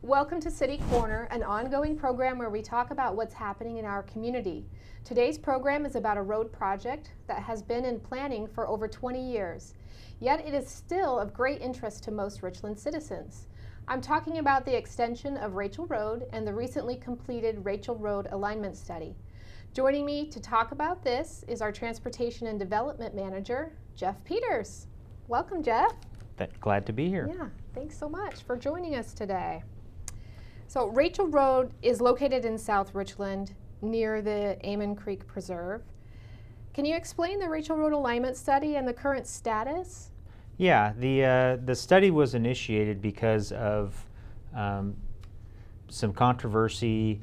Welcome to City Corner, an ongoing program where we talk about what's happening in our community. Today's program is about a road project that has been in planning for over 20 years, yet it is still of great interest to most Richland citizens. I'm talking about the extension of Rachel Road and the recently completed Rachel Road alignment study. Joining me to talk about this is our Transportation and Development Manager, Jeff Peters. Welcome, Jeff. Glad to be here. Yeah, thanks so much for joining us today. So Rachel Road is located in South Richland near the Amon Creek Preserve. Can you explain the Rachel Road alignment study and the current status? Yeah, the study was initiated because of some controversy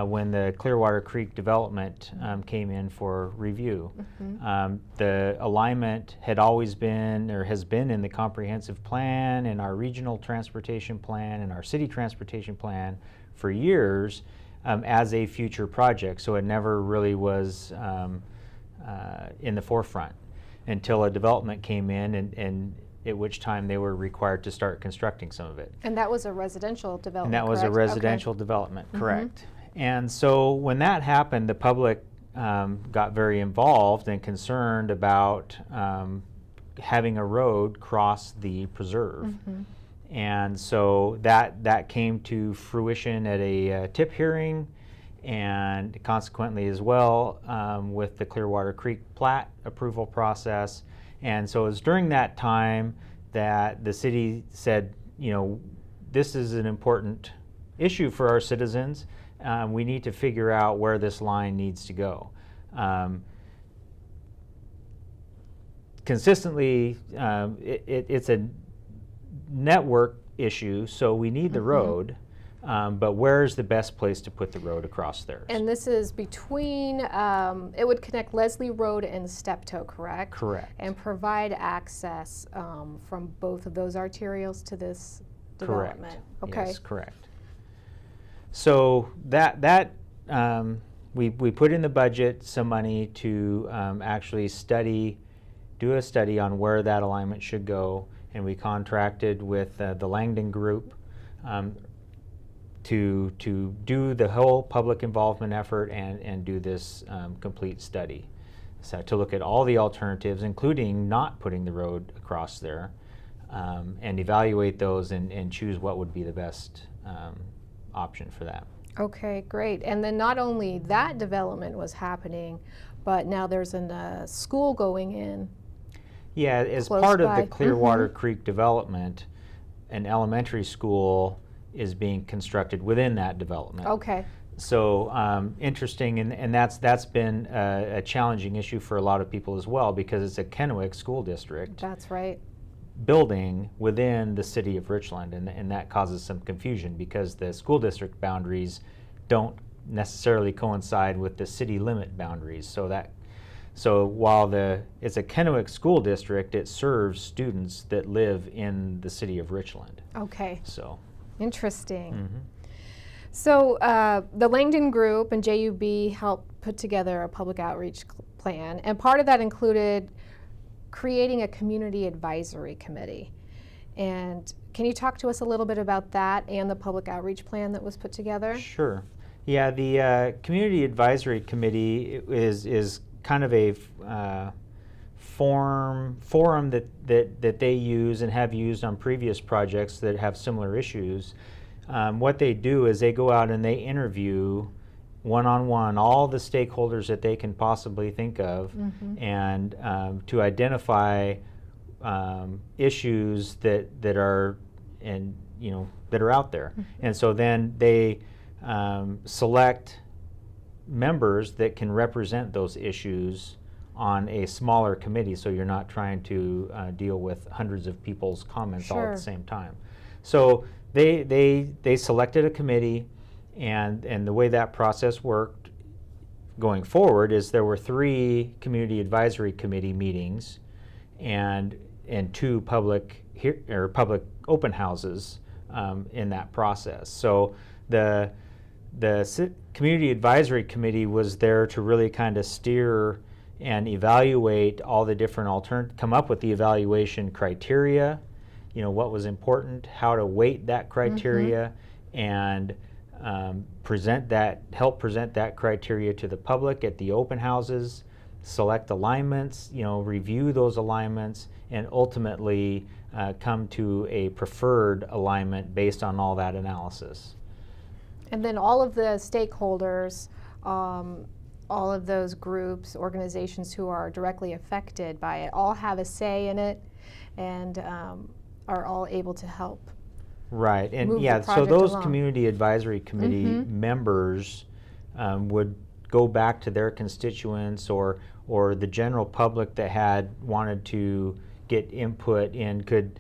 when the Clearwater Creek development came in for review. The alignment had always been, or has been, in the comprehensive plan, in our regional transportation plan, and our city transportation plan for years as a future project. So it never really was in the forefront until a development came in, and at which time they were required to start constructing some of it. And that was a residential development, And that was correct? a residential development, correct. And so when that happened, the public got very involved and concerned about having a road cross the preserve. And so that came to fruition at a TIP hearing, and consequently as well with the Clearwater Creek plat approval process. And so it was during that time that the city said, you know, this is an important issue for our citizens. We need to figure out where this line needs to go. Consistently, it's a network issue, so we need the road, but where's the best place to put the road across there? And this is between, it would connect Leslie Road and Steptoe, correct? Correct. And provide access from both of those arterials to this development. Correct. Okay. Yes, correct. So we put in the budget some money to actually do a study on where that alignment should go, and we contracted with the Langdon Group to do the whole public involvement effort and do this complete study. So to look at all the alternatives, including not putting the road across there, and evaluate those and choose what would be the best option for that. Okay, great. And then not only that development was happening, but now there's a school going in. Yeah, as Close part by. of the Clearwater Creek development, an elementary school is being constructed within that development. Okay. So interesting, and that's been a challenging issue for a lot of people as well, because it's a Kennewick school district That's right. building within the city of Richland, and that causes some confusion because the school district boundaries don't necessarily coincide with the city limit boundaries. So while it's a Kennewick school district, it serves students that live in the city of Richland. Okay. So Interesting. So the Langdon Group and JUB helped put together a public outreach plan, and part of that included creating a community advisory committee. And can you talk to us a little bit about that and the public outreach plan that was put together? Sure. Yeah, the community advisory committee is kind of a forum that they use and have used on previous projects that have similar issues. What they do is they go out and they interview one-on-one all the stakeholders that they can possibly think of, and to identify issues that are out there. And so then they select members that can represent those issues on a smaller committee, so you're not trying to deal with hundreds of people's comments all at the same time. So they selected a committee, and the way that process worked going forward is there were 3 community advisory committee meetings and 2 public open houses in that process. So the community advisory committee was there to really kind of steer and evaluate all the different come up with the evaluation criteria, what was important, how to weight that criteria, and help present that criteria to the public at the open houses, select alignments, review those alignments, and ultimately come to a preferred alignment based on all that analysis. And then all of the stakeholders, all of those groups, organizations who are directly affected by it, all have a say in it and are all able to help. Right, and move the yeah, so project those along. community advisory committee members would go back to their constituents or the general public that had wanted to get input and could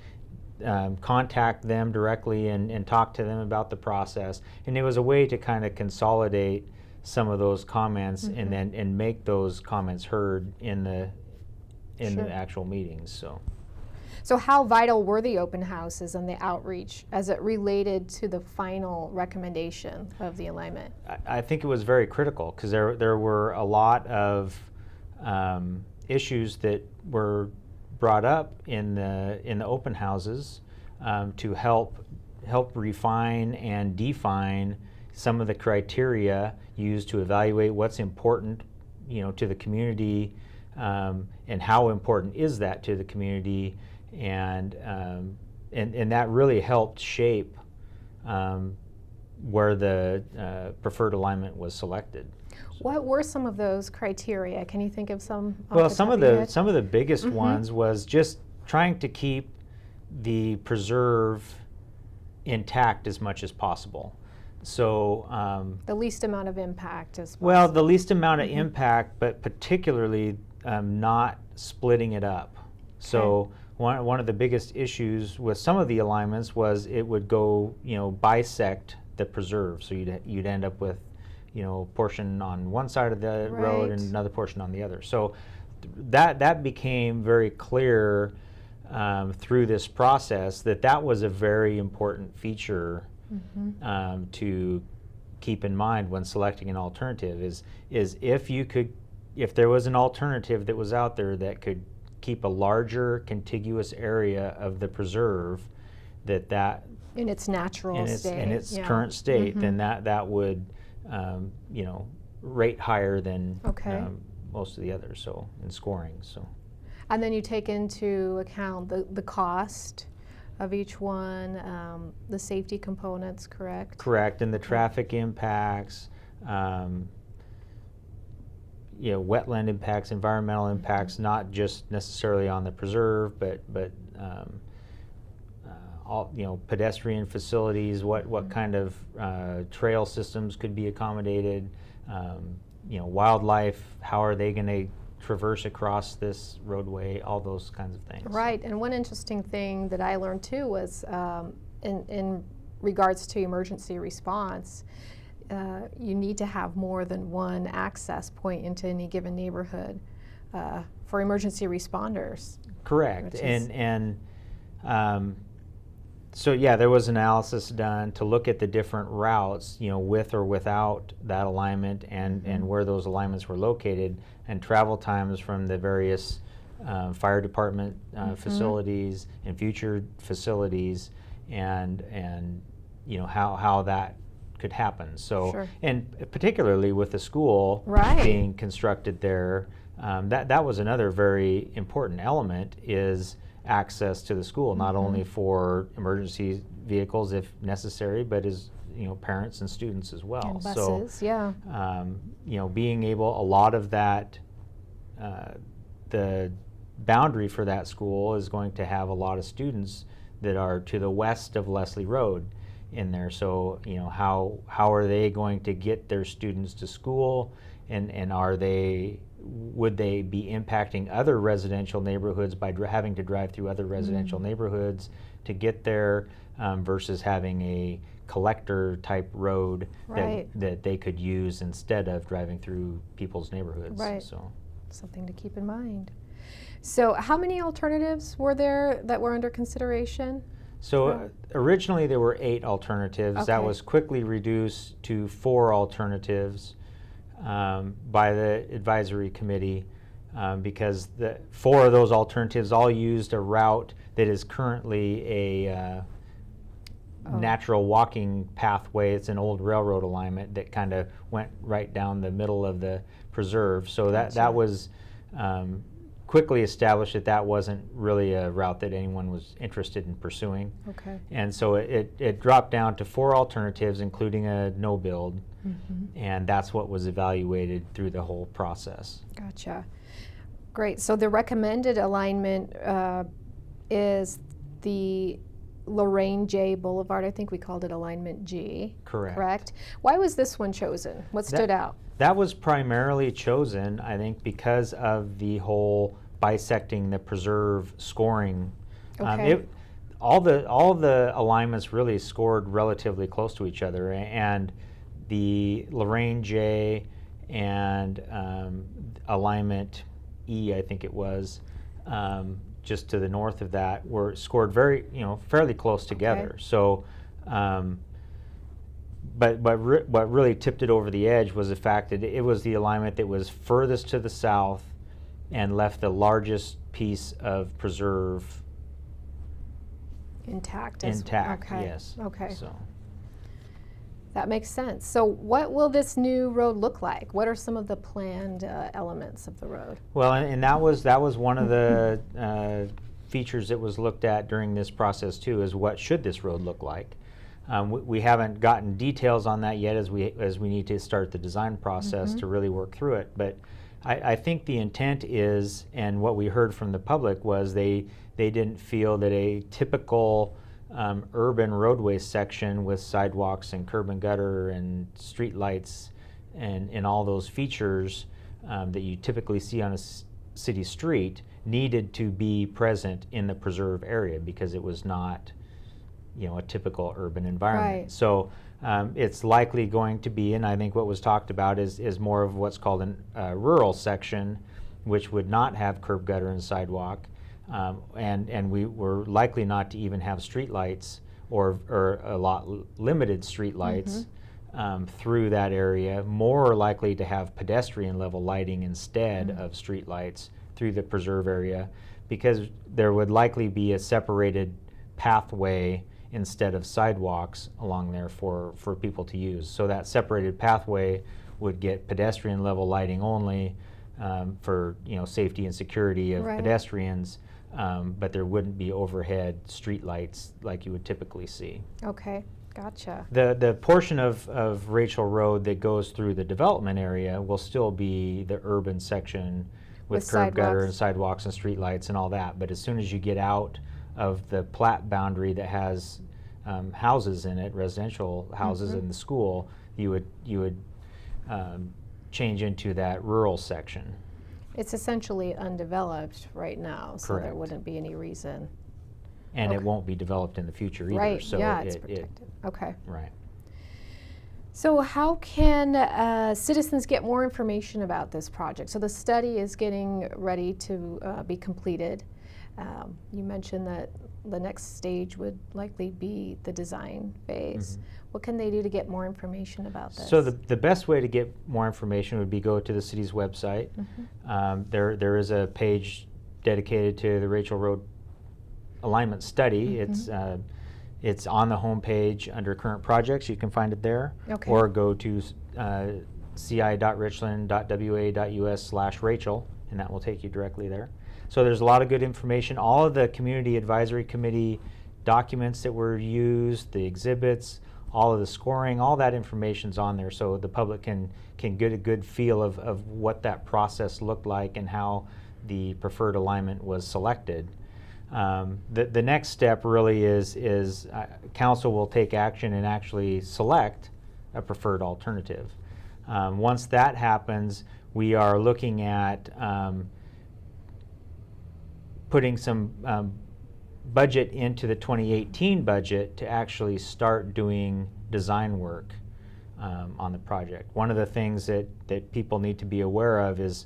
contact them directly and talk to them about the process. And it was a way to kind of consolidate some of those comments and make those comments heard in the Sure. actual meetings. So how vital were the open houses and the outreach as it related to the final recommendation of the alignment? I think it was very critical because there were a lot of issues that were brought up in the open houses to help refine and define some of the criteria used to evaluate what's important, to the community, and how important is that to the community, and that really helped shape where the preferred alignment was selected. What were some of those criteria? Can you think of some? Well, some of the biggest ones was just trying to keep the preserve intact as much as possible. So the least amount of impact as possible. well, the least amount of impact, but particularly not splitting it up. So one of the biggest issues with some of the alignments was it would go, bisect the preserve. So you'd end up with, a portion on one side of the road and another portion on the other. So that became very clear through this process that was a very important feature to keep in mind when selecting an alternative is if there was an alternative that was out there that could keep a larger contiguous area of the preserve that in its natural state, in its current state, then that would rate higher than most of the others. So in scoring, and then you take into account the cost of each one, the safety components, correct? Correct, and the traffic impacts, wetland impacts, environmental impacts, not just necessarily on the preserve, but all pedestrian facilities, what kind of trail systems could be accommodated, wildlife, how are they going to traverse across this roadway, all those kinds of things. Right, and one interesting thing that I learned too was in regards to emergency response, you need to have more than one access point into any given neighborhood for emergency responders. Correct, so yeah, there was analysis done to look at the different routes, with or without that alignment, and where those alignments were located, and travel times from the various fire department facilities and future facilities, and how that could happen. So, and particularly with the school being constructed there, that was another very important element is access to the school, not only for emergency vehicles if necessary, but as parents and students as well. And buses, being able, a lot of that, the boundary for that school is going to have a lot of students that are to the west of Leslie Road in there. So how are they going to get their students to school, and would they be impacting other residential neighborhoods by having to drive through other residential neighborhoods to get there, versus having a collector type road that they could use instead of driving through people's neighborhoods. So something to keep in mind. So how many alternatives were there that were under consideration? So originally there were 8 alternatives. That was quickly reduced to 4 alternatives by the advisory committee, because 4 of those alternatives all used a route that is currently natural walking pathway. It's an old railroad alignment that kind of went right down the middle of the preserve. So Gotcha. that was quickly established that wasn't really a route that anyone was interested in pursuing. Okay. And so it dropped down to 4 alternatives, including a no build, and that's what was evaluated through the whole process. Gotcha. Great. So the recommended alignment is the Lorraine J Boulevard. I think we called it Alignment G. Correct. Why was this one chosen? What stood out? That was primarily chosen, I think, because of the whole bisecting the preserve scoring. Okay. All the alignments really scored relatively close to each other, and the Lorraine J and alignment E, I think it was, just to the north of that, were scored fairly close together. Okay. So. But what really tipped it over the edge was the fact that it was the alignment that was furthest to the south and left the largest piece of preserve intact. Okay. Yes. Okay. So that makes sense. So what will this new road look like? What are some of the planned elements of the road? Well, and that was one of the features that was looked at during this process too, is what should this road look like. We haven't gotten details on that yet, as we need to start the design process to really work through it. But I think the intent is, and what we heard from the public was they didn't feel that a typical urban roadway section with sidewalks and curb and gutter and street lights and all those features that you typically see on a city street needed to be present in the preserve area, because it was not a typical urban environment. Right. So it's likely going to be, and I think what was talked about is more of what's called a rural section, which would not have curb, gutter, and sidewalk, and we were likely not to even have street lights or a lot limited street lights through that area. More likely to have pedestrian level lighting instead of street lights through the preserve area, because there would likely be a separated pathway instead of sidewalks along there for people to use. So that separated pathway would get pedestrian level lighting only for safety and security of pedestrians, but there wouldn't be overhead street lights like you would typically see. Okay, gotcha. The portion of Rachel Road that goes through the development area will still be the urban section with curb, gutter, and sidewalks and street lights and all that. But as soon as you get out of the plat boundary that has houses in it, residential houses in the school, you would change into that rural section. It's essentially undeveloped right now, so Correct. there wouldn't be any reason. And it won't be developed in the future either. Right, So yeah, it's protected. Okay. Right. So how can citizens get more information about this project? So the study is getting ready to be completed. You mentioned that the next stage would likely be the design phase. What can they do to get more information about this? So the best way to get more information would be go to the city's website. There is a page dedicated to the Rachel Road alignment study. It's on the home page under current projects. You can find it there. Okay. Or go to ci.richland.wa.us/Rachel, and that will take you directly there. So there's a lot of good information. All of the Community Advisory Committee documents that were used, the exhibits, all of the scoring, all that information's on there, so the public can get a good feel of what that process looked like and how the preferred alignment was selected. The next step really is council will take action and actually select a preferred alternative. Once that happens, we are looking at putting some budget into the 2018 budget to actually start doing design work on the project. One of the things that people need to be aware of is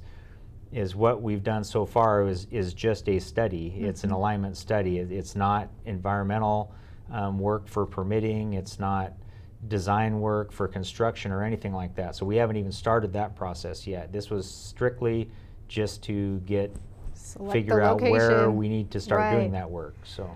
what we've done so far is just a study. It's an alignment study. It's not environmental work for permitting. It's not design work for construction or anything like that. So we haven't even started that process yet. This was strictly just to figure out where we need to start doing that work. So.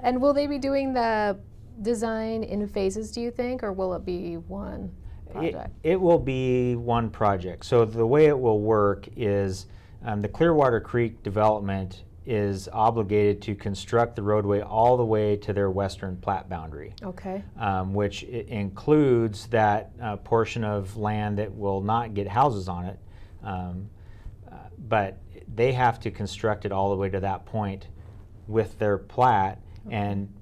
And will they be doing the design in phases, do you think, or will it be one project? It will be one project. So the way it will work is the Clearwater Creek development is obligated to construct the roadway all the way to their western plat boundary. Okay. Which includes that portion of land that will not get houses on it. But they have to construct it all the way to that point with their plat, and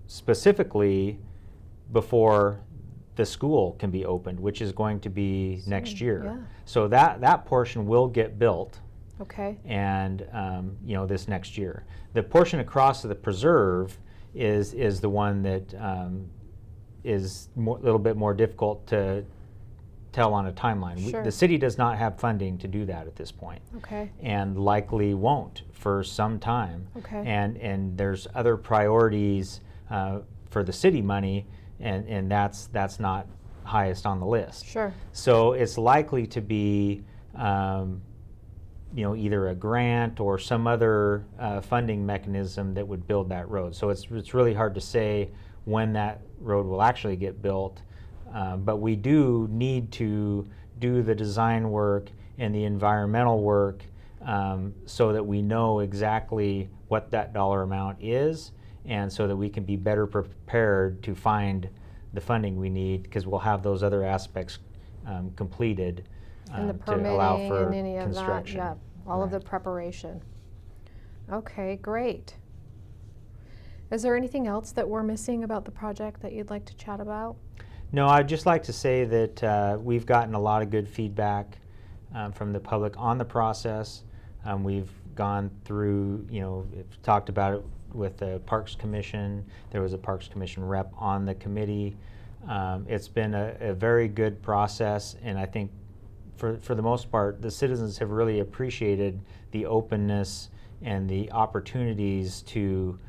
specifically before the school can be opened, which is going to be next year. Yeah. So that portion will get built. Okay. And this next year. The portion across the preserve is the one that is a little bit more difficult to tell on a timeline. Sure. The city does not have funding to do that at this point. Okay. And likely won't for some time. Okay. And there's other priorities for the city money, and that's not highest on the list. Sure. So it's likely to be either a grant or some other funding mechanism that would build that road. So it's really hard to say when that road will actually get built, but we do need to do the design work and the environmental work so that we know exactly what that dollar amount is, and so that we can be better prepared to find the funding we need, because we'll have those other aspects completed. And the to permitting allow for and any of that, construction. yeah, all of the Right. preparation. Okay, great. Is there anything else that we're missing about the project that you'd like to chat about? No, I'd just like to say that we've gotten a lot of good feedback from the public on the process. We've gone through, talked about it with the Parks Commission. There was a Parks Commission rep on the committee. It's been a very good process, and I think for the most part, the citizens have really appreciated the openness and the opportunities to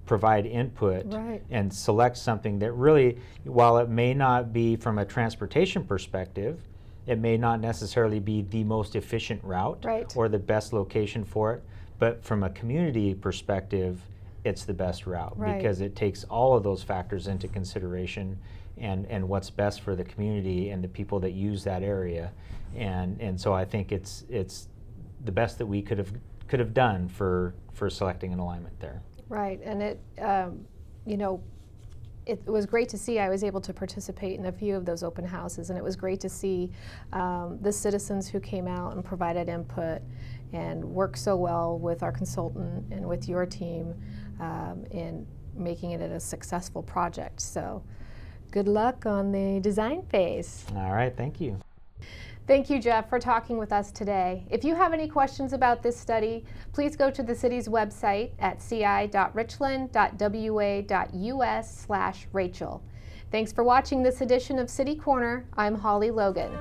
provide input. Right. And select something that really, while it may not be from a transportation perspective, it may not necessarily be the most efficient route. Right. Or the best location for it, but from a community perspective, it's the best route. Right. Because it takes all of those factors into consideration, and what's best for the community and the people that use that area. And so I think it's the best that we could have done for selecting an alignment there. Right, and it was great to see. I was able to participate in a few of those open houses, and it was great to see the citizens who came out and provided input and worked so well with our consultant and with your team in making it a successful project. So good luck on the design phase. All right, thank you. Thank you, Jeff, for talking with us today. If you have any questions about this study, please go to the city's website at ci.richland.wa.us/Rachel. Thanks for watching this edition of City Corner. I'm Hollie Logan.